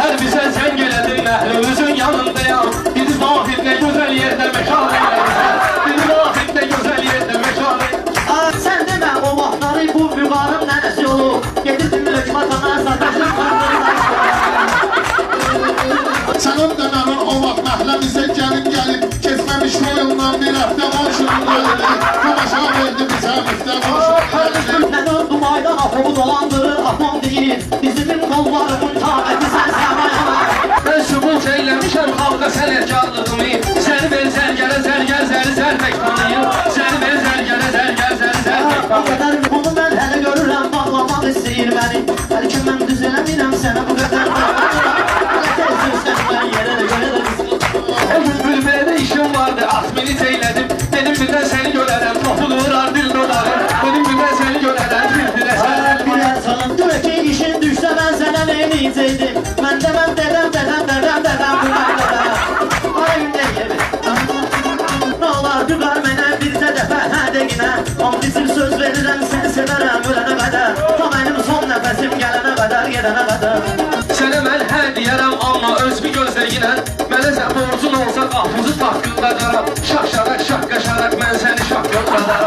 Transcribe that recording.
Her bir sen gelelim məhlumuzun yanındayam. Bizi zahid ne güzel yerde mekan eylemişsin. Bizi zahid ne güzel yerde mekan eylemişsin. Sen demə o vaxtları bu mübarım nənəsi olur. Gedirdim mülk vatana sataşım Canım deməmin o vaxt məhləmizə gəlib Kesməmiş oyundan bir həftə maşının gəlib Tamaşa verdi bizə müftə maşının Mən öldüm aydan apomu dolandırır apom deyir. Dizimin qollarımın taqəti sən səmaya. Ben sübut eylemişim halka sənətkarlığımı. Səni ver zərgərə zərgər zəri zərpək tanıyım. Səni ver zərgərə zərgər zəri zərpək O tanıyım. qədər bunu mən hələ görürəm, bağlamaq istəyir məni. Bəlkə mən düz eləmirəm sənə bu qədər tezdirsən mən yerə də görə də O gün bülbülədə işim vardı, atmini eylədim. Dedim gündən səni görərəm, topulur ardil dolarım. Dedim gündən səni görərəm, bülbülə səni. Bir canım dur ki işin düşsə mən sənə neyniyəcəkdim. Mən deməm dedəm bu məndə. Ay günə yemin. Nə olar düqar mənə bircə dəfə hə deginə. On bizim söz verirəm səni sevərəm ölənə qədər. Ta mənim son nəfəsim gələnə qədər gedənə qədər. Sənə mən hə deyərəm, amma öz bir gözləyinə. Mənə sən borcun olsa qapızı taqqında qaram. Şax şaraq, şaq qaşaraq mən səni şaq yoxladarım.